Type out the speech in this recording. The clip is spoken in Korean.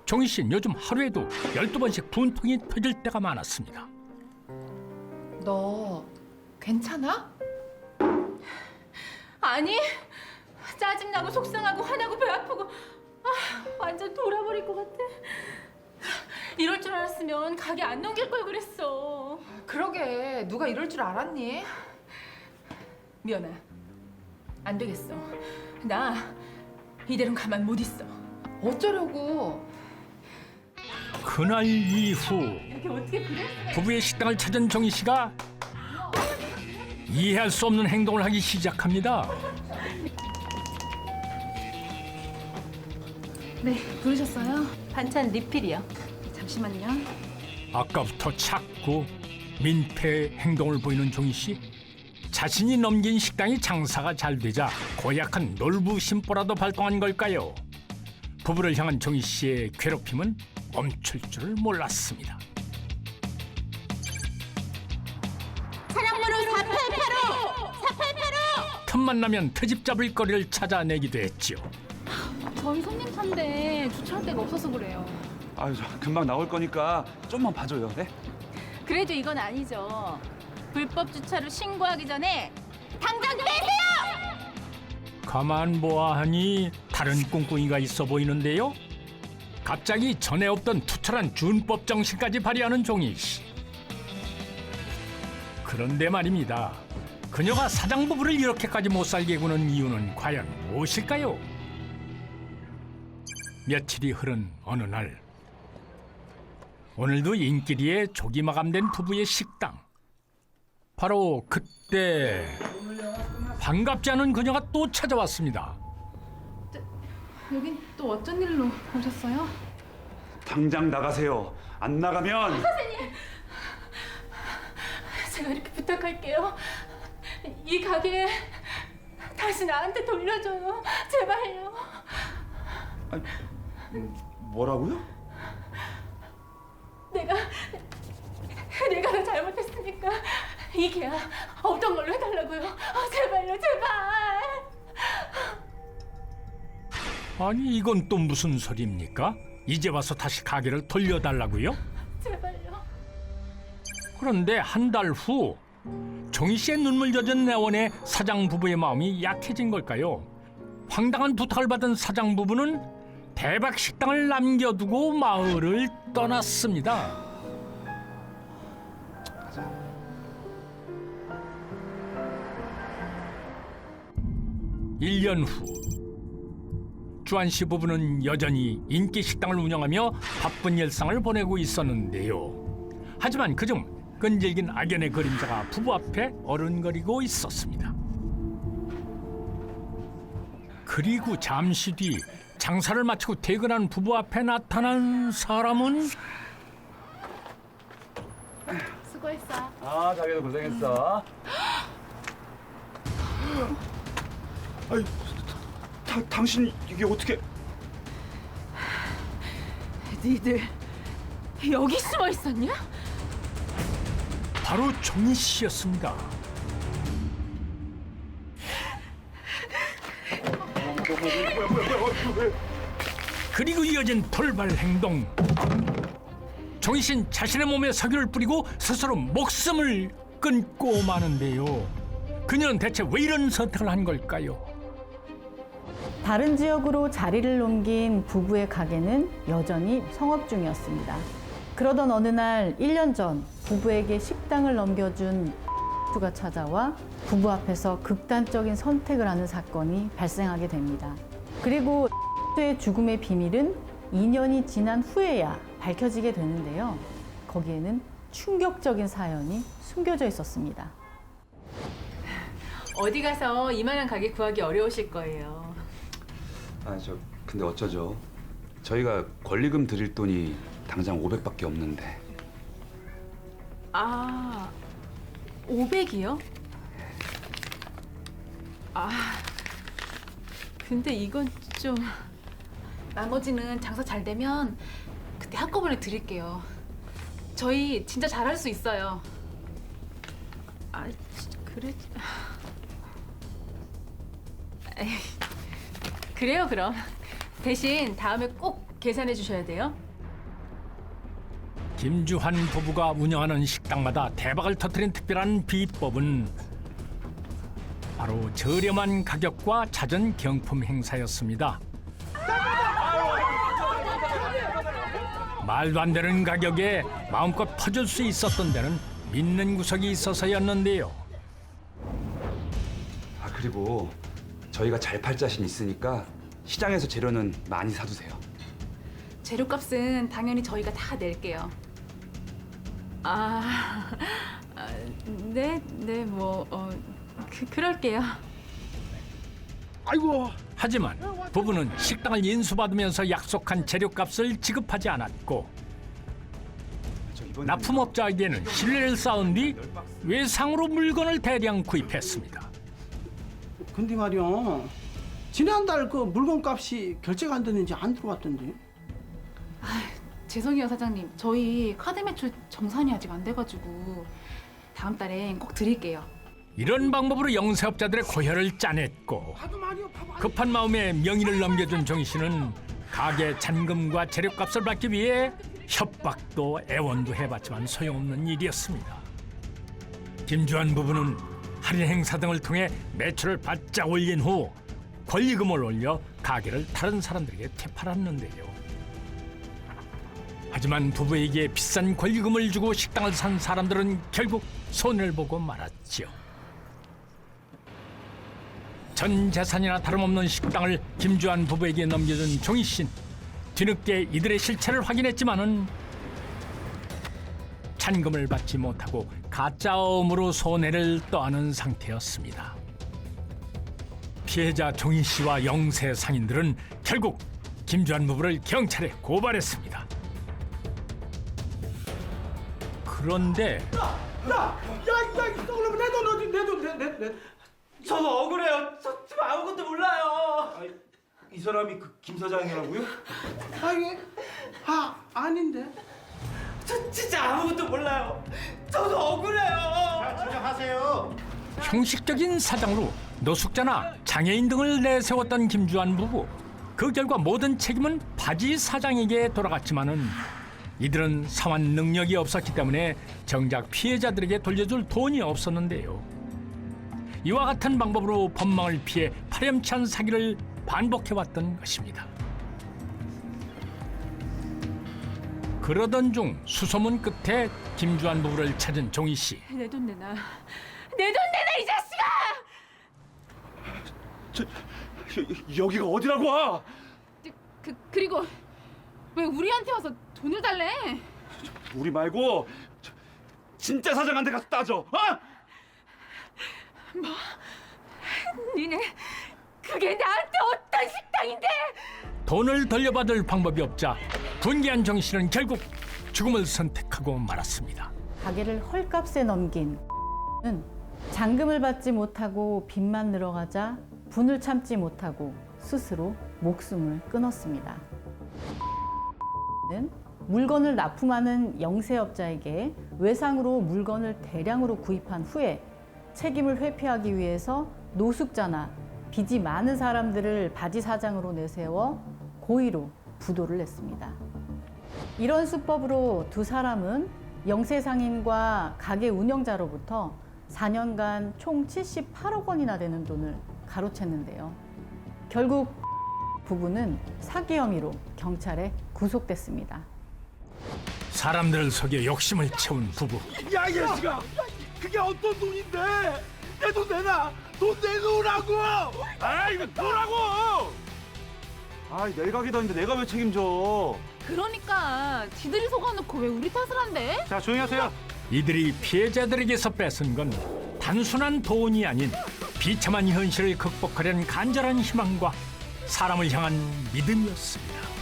정희 씨는 요즘 하루에도 12번씩 분통이 터질 때가 많았습니다. 너 괜찮아? 아니, 짜증나고 속상하고 화나고 배 아프고 완전 돌아버릴 것 같아. 이럴 줄 알았으면 가게 안 넘길 걸 그랬어. 그러게 누가 이럴 줄 알았니? 미연아, 안 되겠어. 나 이대로는 가만 못 있어. 어쩌려고? 그날 이후 이렇게 어떻게 그래? 부부의 식당을 찾은 정희 씨가 이해할 수 없는 행동을 하기 시작합니다. 네, 부르셨어요? 반찬 리필이요. 잠시만요. 아까부터 자꾸 민폐 행동을 보이는 정희 씨. 자신이 넘긴 식당이 장사가 잘 되자 고약한 놀부심보라도 발동한 걸까요? 부부를 향한 정희 씨의 괴롭힘은 멈출 줄을 몰랐습니다. 차량번호 4885! 4885! 틈만 나면 트집 잡을 거리를 찾아내기도 했지요. 저희 손님 차인데 주차할 데가 없어서 그래요. 아유, 저 금방 나올 거니까 좀만 봐줘요. 네? 그래도 이건 아니죠. 불법 주차로 신고하기 전에 당장 떼세요! 가만 보아하니 다른 꿍꿍이가 있어 보이는데요. 갑자기 전에 없던 투철한 준법 정신까지 발휘하는 종희 씨. 그런데 말입니다. 그녀가 사장 부부를 이렇게까지 못 살게 구는 이유는 과연 무엇일까요? 며칠이 흐른 어느 날, 오늘도 인기리에 조기 마감된 부부의 식당. 바로 그때 반갑지 않은 그녀가 또 찾아왔습니다. 여긴 또 어쩐 일로 오셨어요? 당장 나가세요. 안 나가면 제가 이렇게 부탁할게요. 이 가게 다시 나한테 돌려줘요. 제발요. 아니, 뭐라고요? 내가 다 잘못했으니까 이 계약 없던 걸로 해달라고요. 제발요, 제발. 아니 이건 또 무슨 소리입니까? 이제 와서 다시 가게를 돌려달라고요? 제발요. 그런데 한 달 후 정희 씨의 눈물 젖은 내원에 사장 부부의 마음이 약해진 걸까요? 황당한 부탁을 받은 사장 부부는 대박 식당을 남겨두고 마을을 떠났습니다. 일 년 후 주한 씨 부부는 여전히 인기 식당을 운영하며 바쁜 일상을 보내고 있었는데요. 하지만 그중 끈질긴 악연의 그림자가 부부 앞에 어른거리고 있었습니다. 그리고 잠시 뒤 장사를 마치고 퇴근한 부부 앞에 나타난 사람은 수고했어. 아, 자기도 고생했어. 아이, 당신 이게 어떻게? 니들 여기 숨어 있었냐? 바로 정희 씨였습니다. 그리고 이어진 돌발 행동. 정희 씨는 자신의 몸에 석유를 뿌리고 스스로 목숨을 끊고 마는데요. 그녀는 대체 왜 이런 선택을 한 걸까요? 다른 지역으로 자리를 옮긴 부부의 가게는 여전히 성업 중이었습니다. 그러던 어느 날 1년 전 부부에게 식당을 넘겨준 가 찾아와 부부 앞에서 극단적인 선택을 하는 사건이 발생하게 됩니다. 그리고 의 죽음의 비밀은 2년이 지난 후에야 밝혀지게 되는데요. 거기에는 충격적인 사연이 숨겨져 있었습니다. 어디 가서 이만한 가게 구하기 어려우실 거예요. 아, 근데 어쩌죠? 저희가 권리금 드릴 돈이 당장 500밖에 없는데. 아, 500이요? 근데 이건 좀... 나머지는 장사 잘 되면 그때 한꺼번에 드릴게요. 저희 진짜 잘할 수 있어요. 그래... 에이, 그래요 그럼. 대신 다음에 꼭 계산해 주셔야 돼요. 김주환 부부가 운영하는 식당마다 대박을 터뜨린 특별한 비법은 바로 저렴한 가격과 잦은 경품 행사였습니다. 말도 안 되는 가격에 마음껏 퍼줄 수 있었던 데는 믿는 구석이 있어서였는데요. 아 그리고 저희가 잘 팔 자신 있으니까 시장에서 재료는 많이 사두세요. 재료값은 당연히 저희가 다 낼게요. 그럴게요. 아이고. 하지만 부부는 식당을 인수받으면서 약속한 재료값을 지급하지 않았고 저 이번에는 납품업자에게는 신뢰를 쌓은 뒤 외상으로 물건을 대량 구입했습니다. 근데 말이야. 지난달 그 물건값이 결제가 안 됐는지 안 들어왔던데. 죄송해요 사장님. 저희 카드 매출 정산이 아직 안 돼가지고 다음 달엔 꼭 드릴게요. 이런 방법으로 영세업자들의 고혈을 짜냈고 봐도 말이야. 봐봐. 급한 마음에 명의를 넘겨준 정 씨는 가게 잔금과 재료값을 받기 위해 협박도 애원도 해봤지만 소용없는 일이었습니다. 김주환 부부는 할인 행사 등을 통해 매출을 바짝 올린 후 권리금을 올려 가게를 다른 사람들에게 되팔았는데요. 하지만 부부에게 비싼 권리금을 주고 식당을 산 사람들은 결국 손해를 보고 말았죠. 전 재산이나 다름없는 식당을 김주환 부부에게 넘겨준 종희 씨는 뒤늦게 이들의 실체를 확인했지만은 잔금을 받지 못하고 가짜음으로 손해를 떠안은 상태였습니다. 피해자 종희 씨와 영세 상인들은 결국 김주환 부부를 경찰에 고발했습니다. 그런데 야, 이거 내 돈 어디? 내 돈. 저도 억울해요. 저 지금 아무것도 몰라요. 이 사람이 그 김 사장이라고요? 아닌데. 저 진짜 아무것도 몰라요. 저도 억울해요. 진정하세요. 형식적인 사장으로 노숙자나 장애인 등을 내세웠던 김주환 부부. 그 결과 모든 책임은 바지 사장에게 돌아갔지만은 이들은 상환 능력이 없었기 때문에 정작 피해자들에게 돌려줄 돈이 없었는데요. 이와 같은 방법으로 법망을 피해 파렴치한 사기를 반복해왔던 것입니다. 그러던 중 수소문 끝에 김주환 부부를 찾은 종희 씨. 내 돈 내놔. 내 돈 내놔 이 자식아! 여기가 어디라고? 그리고 왜 우리한테 와서 돈을 달래? 우리 말고 진짜 사장한테 가서 따져. 니네 그게 나한테 어떤 식당인데? 돈을 돌려받을 방법이 없자 분개한 정 씨는 결국 죽음을 선택하고 말았습니다. 가게를 헐값에 넘긴 는 잔금을 받지 못하고 빚만 늘어가자 분을 참지 못하고 스스로 목숨을 끊었습니다. 는 물건을 납품하는 영세업자에게 외상으로 물건을 대량으로 구입한 후에 책임을 회피하기 위해서 노숙자나 빚이 많은 사람들을 바지 사장으로 내세워 고의로 부도를 냈습니다. 이런 수법으로 두 사람은 영세상인과 가게 운영자로부터 4년간 총 78억 원이나 되는 돈을 가로챘는데요. 결국 부부는 사기 혐의로 경찰에 구속됐습니다. 사람들을 속여 욕심을 채운 부부. 야, 이 자식아. 그게 어떤 돈인데? 내 돈 내놔. 돈 내놓으라고. 이거 뭐라고? 내 가게도 아닌데 내가 왜 책임져? 그러니까 지들이 속아놓고 왜 우리 탓을 한대? 자, 조용히 하세요. 이들이 피해자들에게서 뺏은 건 단순한 돈이 아닌 비참한 현실을 극복하려는 간절한 희망과 사람을 향한 믿음이었습니다.